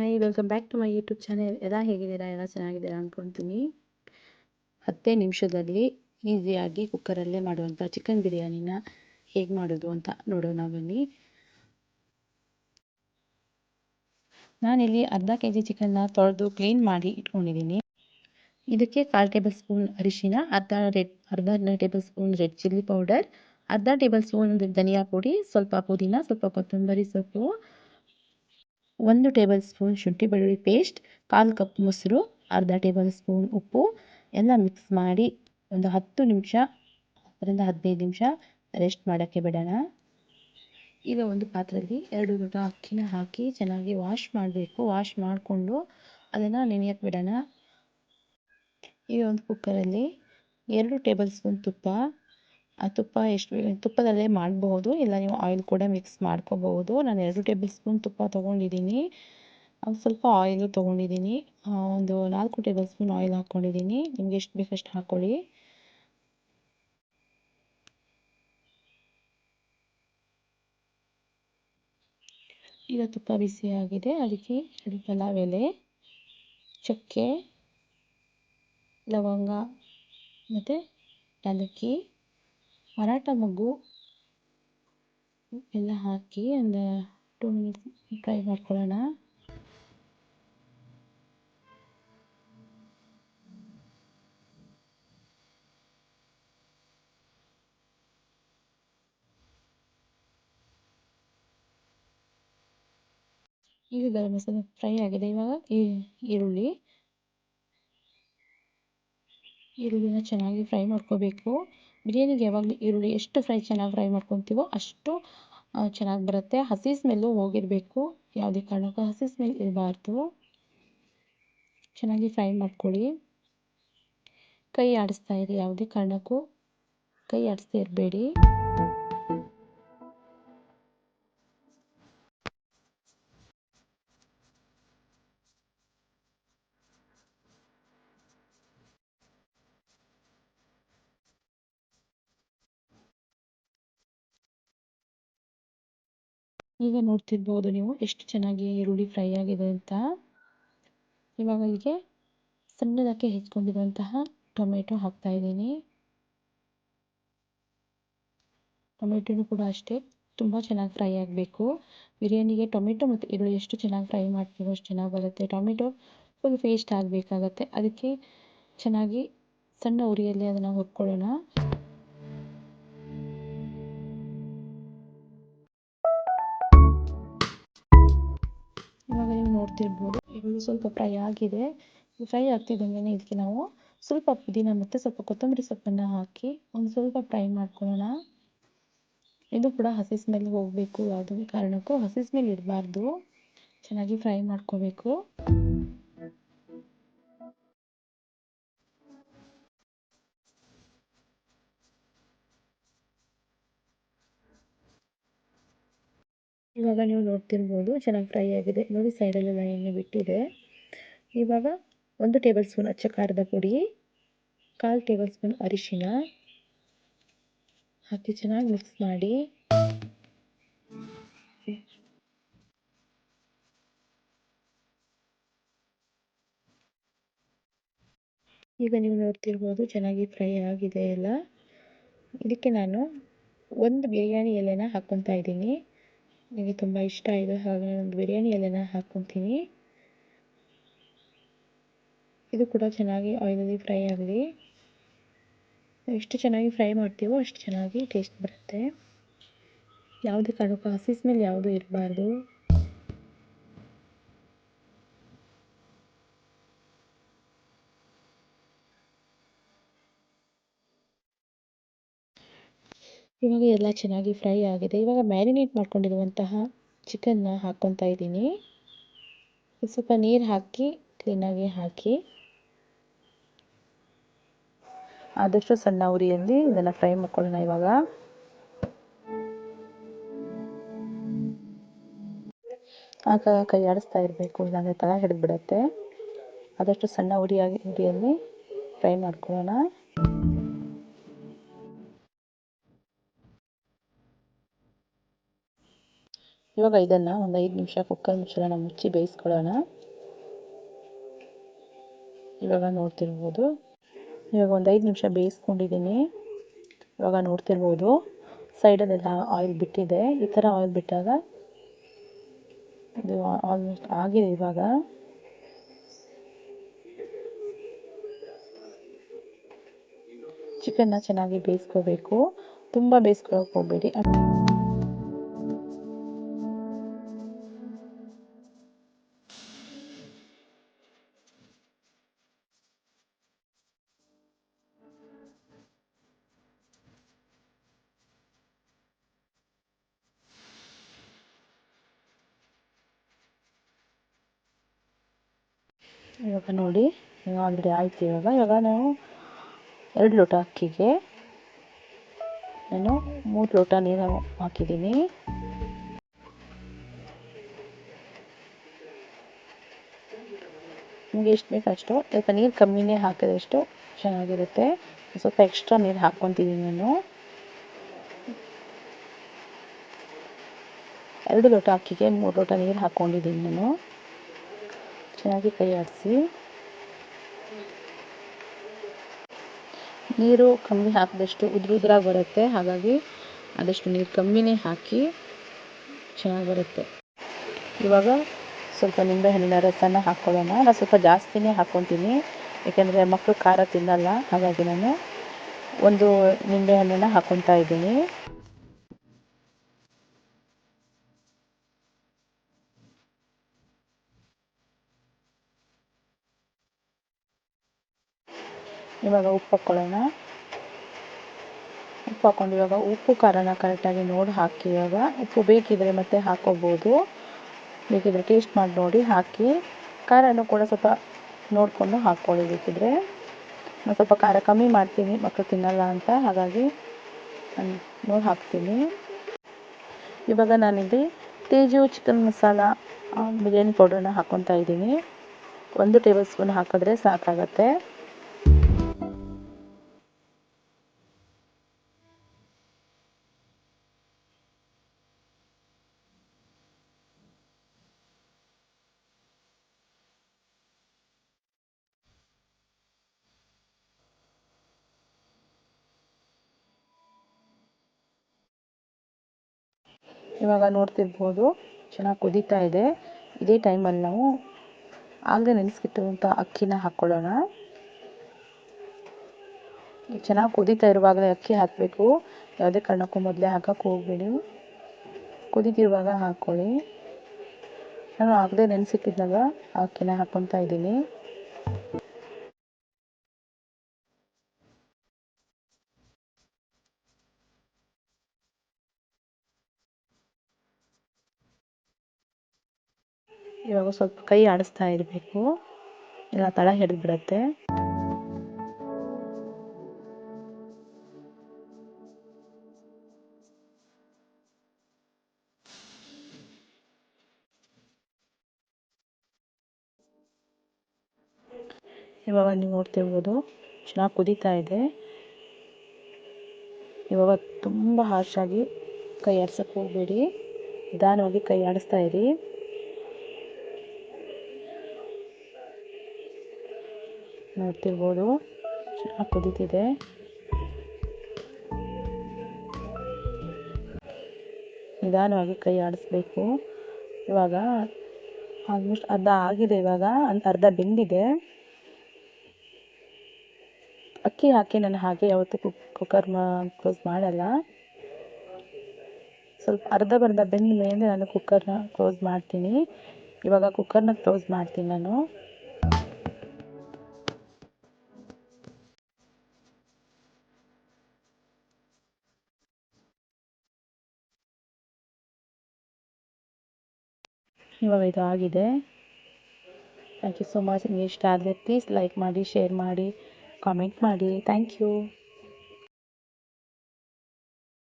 Hi welcome back to my YouTube channel. ಎಲ್ಲ ಹೇಗಿದ್ದೀರಾ? ಎಲ್ಲ ಚೆನ್ನಾಗಿದ್ದೀರಾ ಅಂದ್ಕೊಳ್ತೀನಿ. 10 ನಿಮಿಷದಲ್ಲಿ ಈಸಿಯಾಗಿ ಕುಕ್ಕರಲ್ಲೇ ಮಾಡುವಂಥ ಚಿಕನ್ ಬಿರಿಯಾನಿನ ಹೇಗೆ ಮಾಡೋದು ಅಂತ ನೋಡೋಣ ಬನ್ನಿ. ನಾನಿಲ್ಲಿ ಅರ್ಧ ಕೆಜಿ ಚಿಕನ್ನ ತೊಳೆದು ಕ್ಲೀನ್ ಮಾಡಿ ಇಟ್ಕೊಂಡಿದ್ದೀನಿ. ಇದಕ್ಕೆ 1/4 ಟೇಬಲ್ ಸ್ಪೂನ್ ಅರಿಶಿನ, ಅರ್ಧ table spoon red chilli powder, ಅರ್ಧ ಟೇಬಲ್ ಸ್ಪೂನ್ ಧನಿಯಾ ಪುಡಿ, ಸ್ವಲ್ಪ ಪುದೀನ, ಸ್ವಲ್ಪ ಕೊತ್ತಂಬರಿ ಸೊಪ್ಪು, 1 ಟೇಬಲ್ ಸ್ಪೂನ್ ಶುಂಠಿ ಬೆಳ್ಳುಳ್ಳಿ ಪೇಸ್ಟ್, 1/4 ಕಪ್ ಮೊಸರು, ಅರ್ಧ ಟೇಬಲ್ ಸ್ಪೂನ್ ಉಪ್ಪು ಎಲ್ಲ ಮಿಕ್ಸ್ ಮಾಡಿ ಒಂದು 10 ನಿಮಿಷ 10ರಿಂದ 15 ನಿಮಿಷ ರೆಸ್ಟ್ ಮಾಡೋಕ್ಕೆ ಬಿಡೋಣ. ಈಗ ಒಂದು ಪಾತ್ರೆಯಲ್ಲಿ 2 ಲೋಟ ಅಕ್ಕಿನ ಹಾಕಿ ಚೆನ್ನಾಗಿ ವಾಶ್ ಮಾಡಬೇಕು. ವಾಶ್ ಮಾಡಿಕೊಂಡು ಅದನ್ನು ನೆನೆಯಕ್ಕೆ ಬಿಡೋಣ. ಈಗ ಒಂದು ಕುಕ್ಕರಲ್ಲಿ 2 ಟೇಬಲ್ ಸ್ಪೂನ್ ತುಪ್ಪ, ಆ ತುಪ್ಪದಲ್ಲೇ ಮಾಡಬಹುದು, ಇಲ್ಲ ನೀವು ಆಯಿಲ್ ಕೂಡ ಮಿಕ್ಸ್ ಮಾಡ್ಕೋಬಹುದು. ನಾನು 2 ಟೇಬಲ್ ಸ್ಪೂನ್ ತುಪ್ಪ ತೊಗೊಂಡಿದ್ದೀನಿ. ಸ್ವಲ್ಪ ಆಯಿಲು ತೊಗೊಂಡಿದ್ದೀನಿ. ಒಂದು 4 ಟೇಬಲ್ ಸ್ಪೂನ್ ಆಯಿಲ್ ಹಾಕ್ಕೊಂಡಿದ್ದೀನಿ. ನಿಮ್ಗೆ ಎಷ್ಟು ಬೇಕಷ್ಟು ಹಾಕ್ಕೊಳ್ಳಿ. ಈಗ ತುಪ್ಪ ಬಿಸಿಯಾಗಿದೆ. ಅದಕ್ಕೆ 2 ಪಲಾವ್ ಎಲೆ, ಚಕ್ಕೆ, ಲವಂಗ ಮತ್ತು ಏಲಕ್ಕಿ, ಮರಾಠ ಮೊಗ್ಗು ಎಲ್ಲ ಹಾಕಿ ಒಂದು 2 ಮಿನಿಟ್ಸ್ ಫ್ರೈ ಮಾಡ್ಕೊಳ್ಳೋಣ. ಈಗ ಗರಂ ಮಸಾಲೆ ಫ್ರೈ ಆಗಿದೆ. ಇವಾಗ ಈರುಳ್ಳಿನ ಚೆನ್ನಾಗಿ ಫ್ರೈ ಮಾಡ್ಕೋಬೇಕು. ಬಿರಿಯಾನಿಗೆ ಯಾವಾಗಲೂ ಈರುಳ್ಳಿ ಎಷ್ಟು ಚೆನ್ನಾಗಿ ಫ್ರೈ ಮಾಡ್ಕೊತೀವೋ ಅಷ್ಟು ಚೆನ್ನಾಗಿ ಬರುತ್ತೆ. ಹಸಿ ಸ್ಮೆಲ್ಲು ಹೋಗಿರಬೇಕು. ಯಾವುದೇ ಕಾರಣಕ್ಕೂ ಹಸಿ ಸ್ಮೆಲ್ ಇರಬಾರ್ದು. ಚೆನ್ನಾಗಿ ಫ್ರೈ ಮಾಡ್ಕೊಳ್ಳಿ. ಕೈ ಆಡಿಸ್ತಾ ಇರಿ, ಯಾವುದೇ ಕಾರಣಕ್ಕೂ ಕೈ ಆಡಿಸ್ತಾ ಇರಬೇಡಿ. ಈಗ ನೋಡ್ತಿರ್ಬೋದು ನೀವು ಎಷ್ಟು ಚೆನ್ನಾಗಿ ಈರುಳ್ಳಿ ಫ್ರೈ ಆಗಿದೆ ಅಂತ. ಇವಾಗ ಇಲ್ಲಿಗೆ ಸಣ್ಣದಕ್ಕೆ ಹೆಚ್ಚಿಕೊಂಡಿರುವಂತಹ ಟೊಮೆಟೊ ಹಾಕ್ತಾ ಇದ್ದೀನಿ. ಟೊಮೆಟೊನೂ ಕೂಡ ಅಷ್ಟೇ ತುಂಬ ಚೆನ್ನಾಗಿ ಫ್ರೈ ಆಗಬೇಕು. ಬಿರಿಯಾನಿಗೆ ಟೊಮೆಟೊ ಮತ್ತು ಈರುಳ್ಳಿ ಎಷ್ಟು ಚೆನ್ನಾಗಿ ಫ್ರೈ ಮಾಡ್ತೀವೋ ಅಷ್ಟು ಚೆನ್ನಾಗಿ ಬರುತ್ತೆ. ಟೊಮೆಟೊ ಫುಲ್ ಪೇಸ್ಟ್ ಆಗಬೇಕಾಗತ್ತೆ. ಅದಕ್ಕೆ ಚೆನ್ನಾಗಿ ಸಣ್ಣ ಉರಿಯಲ್ಲಿ ಅದನ್ನು ಹುರ್ಕೊಳ್ಳೋಣ. ಇವಾಗ ನೀವು ನೋಡ್ತಿರ್ಬೋದು ಈರುಳ್ಳಿ ಸ್ವಲ್ಪ ಫ್ರೈ ಆಗಿದೆ. ಫ್ರೈ ಆಗ್ತಿದ್ದಂಗೆ ಇದಕ್ಕೆ ನಾವು ಸ್ವಲ್ಪ ಪುದೀನ ಮತ್ತು ಸ್ವಲ್ಪ ಕೊತ್ತಂಬರಿ ಸೊಪ್ಪನ್ನು ಹಾಕಿ ಒಂದು ಸ್ವಲ್ಪ ಫ್ರೈ ಮಾಡ್ಕೊಳ್ಳೋಣ. ಇದು ಕೂಡ ಹಸಿ ಸ್ಮೆಲ್ ಹೋಗಬೇಕು. ಯಾವುದೇ ಕಾರಣಕ್ಕೂ ಹಸಿ ಸ್ಮೆಲ್ ಇರಬಾರ್ದು. ಚೆನ್ನಾಗಿ ಫ್ರೈ ಮಾಡ್ಕೋಬೇಕು. ಇವಾಗ ನೀವು ನೋಡ್ತಿರ್ಬೋದು ಚೆನ್ನಾಗಿ ಫ್ರೈ ಆಗಿದೆ. ನೋಡಿ ಸೈಡಲ್ಲೆಲ್ಲ ಎಣ್ಣೆ ಬಿಟ್ಟಿದೆ. ಇವಾಗ 1 ಟೇಬಲ್ ಸ್ಪೂನ್ ಅಚ್ಚ ಖಾರದ ಪುಡಿ, 1/4 ಟೇಬಲ್ ಸ್ಪೂನ್ ಅರಿಶಿನ ಹಾಕಿ ಚೆನ್ನಾಗಿ ಮಿಕ್ಸ್ ಮಾಡಿ ಈಗ ನೀವು ನೋಡ್ತಿರ್ಬೋದು ಚೆನ್ನಾಗಿ ಫ್ರೈ ಆಗಿದೆ ಎಲ್ಲ. ಇದಕ್ಕೆ ನಾನು 1 ಬಿರಿಯಾನಿ ಎಲೆನ ಹಾಕ್ಕೊತಾ ಇದ್ದೀನಿ. ನನಗೆ ತುಂಬ ಇಷ್ಟ ಇದೆ, ಹಾಗೆ 1 ಬಿರಿಯಾನಿ ಎಲೆನ ಹಾಕ್ಕೊತೀನಿ. ಇದು ಕೂಡ ಚೆನ್ನಾಗಿ ಆಯಿಲಲ್ಲಿ ಫ್ರೈ ಆಗಲಿ. ಎಷ್ಟು ಚೆನ್ನಾಗಿ ಫ್ರೈ ಮಾಡ್ತೀವೋ ಅಷ್ಟು ಚೆನ್ನಾಗಿ ಟೇಸ್ಟ್ ಬರುತ್ತೆ. ಯಾವುದೇ ಕಾರಣಕ್ಕೂ ಹಸಿ ಸ್ಮೆಲ್ ಯಾವುದೂ ಇರಬಾರ್ದು. ಇವಾಗ ಎಲ್ಲ ಚೆನ್ನಾಗಿ ಫ್ರೈ ಆಗಿದೆ. ಇವಾಗ ಮ್ಯಾರಿನೇಟ್ ಮಾಡ್ಕೊಂಡಿರುವಂತಹ ಚಿಕನ್ನ ಹಾಕ್ಕೊತಾ ಇದ್ದೀನಿ. ಸ್ವಲ್ಪ ನೀರು ಹಾಕಿ ಕ್ಲೀನಾಗಿ ಹಾಕಿ ಆದಷ್ಟು ಸಣ್ಣ ಉರಿಯಲ್ಲಿ ಇದನ್ನು ಫ್ರೈ ಮಾಡ್ಕೊಳ್ಳೋಣ. ಇವಾಗ ಆಗ ಕೈ ಆಡಿಸ್ತಾ ಇರಬೇಕು, ಇಲ್ಲಾಂದರೆ ತಳ ಹಿಡಿದ್ಬಿಡುತ್ತೆ. ಆದಷ್ಟು ಸಣ್ಣ ಉರಿಯಲ್ಲಿ ಫ್ರೈ ಮಾಡ್ಕೊಳ್ಳೋಣ. ಇವಾಗ ಇದನ್ನು ಒಂದು 5 ನಿಮಿಷ ಕುಕ್ಕರ್ ಮುಚ್ಚಳನ ಮುಚ್ಚಿ ಬೇಯಿಸ್ಕೊಳ್ಳೋಣ. ಇವಾಗ ನೋಡ್ತಿರ್ಬೋದು, ಇವಾಗ ಒಂದು 5 ನಿಮಿಷ ಬೇಯಿಸ್ಕೊಂಡಿದ್ದೀನಿ. ಇವಾಗ ನೋಡ್ತಿರ್ಬೋದು ಸೈಡಲ್ಲೆಲ್ಲ ಆಯಿಲ್ ಬಿಟ್ಟಿದೆ. ಈ ಥರ ಆಯಿಲ್ ಬಿಟ್ಟಾಗ ಇದು ಆಲ್ಮೋಸ್ಟ್ ಆಗಿದೆ. ಇವಾಗ ಚಿಕನ್ನ ಚೆನ್ನಾಗಿ ಬೇಯಿಸ್ಕೋಬೇಕು, ತುಂಬ ಬೇಯಿಸ್ಕೊಳಕ್ಕೆ ಹೋಗಬೇಡಿ. ಇವಾಗ ನೋಡಿ ಆಲ್ರೆಡಿ ಆಯ್ತು. ಇವಾಗ ನಾವು 2 ಲೋಟ ಅಕ್ಕಿಗೆ ನಾನು 3 ಲೋಟ ನೀರು ಹಾಕಿದ್ದೀನಿ. ನಿಮಗೆ ಎಷ್ಟು ಬೇಕು ಅಷ್ಟು, ಸ್ವಲ್ಪ ನೀರು ಕಮ್ಮಿನೇ ಹಾಕಿದಷ್ಟು ಚೆನ್ನಾಗಿರುತ್ತೆ. ಸ್ವಲ್ಪ ಎಕ್ಸ್ಟ್ರಾ ನೀರು ಹಾಕ್ಕೊತಿದ್ದೀನಿ ನಾನು. 2 ಲೋಟ ಅಕ್ಕಿಗೆ 3 ಲೋಟ ನೀರು ಹಾಕ್ಕೊಂಡಿದ್ದೀನಿ ನಾನು. ಚೆನ್ನಾಗಿ ಕೈ ಆಡಿಸಿ. ನೀರು ಕಮ್ಮಿ ಹಾಕಿದಷ್ಟು ಉದ್ರಾಗಿ ಬರುತ್ತೆ, ಹಾಗಾಗಿ ಆದಷ್ಟು ನೀರು ಕಮ್ಮಿನೇ ಹಾಕಿ ಚೆನ್ನಾಗಿ ಬರುತ್ತೆ. ಇವಾಗ ಸ್ವಲ್ಪ ನಿಂಬೆಹಣ್ಣಿನ ರಸನ ಹಾಕ್ಕೊಳ್ಳೋಣ. ನಾನು ಸ್ವಲ್ಪ ಜಾಸ್ತಿನೇ ಹಾಕ್ಕೊತೀನಿ, ಏಕೆಂದರೆ ಮಕ್ಕಳು ಖಾರ ತಿನ್ನಲ್ಲ, ಹಾಗಾಗಿ ನಾನು 1 ನಿಂಬೆಹಣ್ಣನ್ನು ಹಾಕ್ಕೊತಾ ಇದ್ದೀನಿ. ಇವಾಗ ಉಪ್ಪು ಹಾಕ್ಕೊಳ್ಳೋಣ. ಉಪ್ಪು ಹಾಕ್ಕೊಂಡು ಇವಾಗ ಉಪ್ಪು ಖಾರನ ಕರೆಕ್ಟಾಗಿ ನೋಡಿ ಹಾಕಿ. ಇವಾಗ ಉಪ್ಪು ಬೇಕಿದ್ರೆ ಮತ್ತೆ ಹಾಕ್ಕೋಬೋದು, ಬೇಕಿದ್ರೆ ಟೇಸ್ಟ್ ಮಾಡಿ ನೋಡಿ ಹಾಕಿ. ಖಾರನೂ ಕೂಡ ಸ್ವಲ್ಪ ನೋಡಿಕೊಂಡು ಹಾಕ್ಕೊಳ್ಳಿ. ಬೇಕಿದ್ರೆ ನಾನು ಸ್ವಲ್ಪ ಖಾರ ಕಮ್ಮಿ ಮಾಡ್ತೀನಿ, ಮಕ್ಕಳು ತಿನ್ನಲ್ಲ ಅಂತ, ಹಾಗಾಗಿ ನಾನು ನೋಡಿ ಹಾಕ್ತೀನಿ. ಇವಾಗ ನಾನಿಲ್ಲಿ ತೇಜು ಚಿಕನ್ ಮಸಾಲ ಬಿರಿಯಾನಿ ಪೌಡರ್ನ ಹಾಕ್ಕೊತಾ ಇದ್ದೀನಿ. 1 ಟೇಬಲ್ ಸ್ಪೂನ್ ಹಾಕಿದ್ರೆ ಸಾಕಾಗತ್ತೆ. ಇವಾಗ ನೋಡ್ತಿರ್ಬೋದು ಚೆನ್ನಾಗಿ ಕುದೀತಾ ಇದೆ. ಇದೇ ಟೈಮಲ್ಲಿ ನಾವು ಆಗಲೇ ನೆನೆಸ್ಕಿಟ್ಟಿರುವಂಥ ಅಕ್ಕಿನ ಹಾಕ್ಕೊಳ್ಳೋಣ. ಚೆನ್ನಾಗಿ ಕುದೀತಾ ಇರುವಾಗಲೇ ಅಕ್ಕಿ ಹಾಕಬೇಕು, ಯಾವುದೇ ಕಾರಣಕ್ಕೂ ಮೊದಲೇ ಹಾಕಕ್ಕೆ ಹೋಗಬೇಡಿ. ಕುದೀತಿರುವಾಗ ಹಾಕ್ಕೊಳ್ಳಿ. ನಾನು ಆಗಲೇ ನೆನೆಸಿಟ್ಟಿದ್ದಾಗ ಅಕ್ಕಿನ ಹಾಕ್ಕೊತಾ ಇದ್ದೀನಿ. ಇವಾಗ ಸ್ವಲ್ಪ ಕೈ ಆಡಿಸ್ತಾ ಇರಬೇಕು, ಇಲ್ಲ ತಳ ಹಿಡಿದು ಬಿಡುತ್ತೆ. ಇವಾಗ ನೀವು ನೋಡ್ತಿರ್ಬೋದು ಚೆನ್ನಾಗಿ ಕುದೀತಾ ಇದೆ. ಇವಾಗ ತುಂಬ ಹಾರ್ಷಾಗಿ ಕೈ ಆಡ್ಸಕ್ಕೆ ಹೋಗಬೇಡಿ, ನಿಧಾನವಾಗಿ ಕೈ ಆಡಿಸ್ತಾ ಇರಿ. ನೋಡ್ತಿರ್ಬೋದು ಚೆನ್ನಾಗಿ ಕುದೀತಿದೆ. ನಿಧಾನವಾಗಿ ಕೈ ಆಡಿಸ್ಬೇಕು. ಇವಾಗ ಆಲ್ಮೋಸ್ಟ್ ಅರ್ಧ ಆಗಿದೆ, ಇವಾಗ ಅರ್ಧ ಬೆಂದಿದೆ. ಅಕ್ಕಿ ಹಾಕಿ ನಾನು ಹಾಗೆ ಯಾವತ್ತೂ ಕುಕ್ಕರ್ ಕ್ಲೋಸ್ ಮಾಡಲ್ಲ. ಸ್ವಲ್ಪ ಅರ್ಧ ಬೆಂದ ಮೇಲೆ ನಾನು ಕುಕ್ಕರ್ನ ಕ್ಲೋಸ್ ಮಾಡ್ತೀನಿ. ಇವಾಗ ಕುಕ್ಕರ್ನ ಕ್ಲೋಸ್ ಮಾಡ್ತೀನಿ ನಾನು. ಇವಾಗ ಇದು ಆಗಿದೆ. Thank you so much. ನಿಮಗೆ ಇಷ್ಟ ಆದರೆ ಪ್ಲೀಸ್ ಲೈಕ್ ಮಾಡಿ, ಶೇರ್ ಮಾಡಿ, ಕಾಮೆಂಟ್ ಮಾಡಿ. Thank you.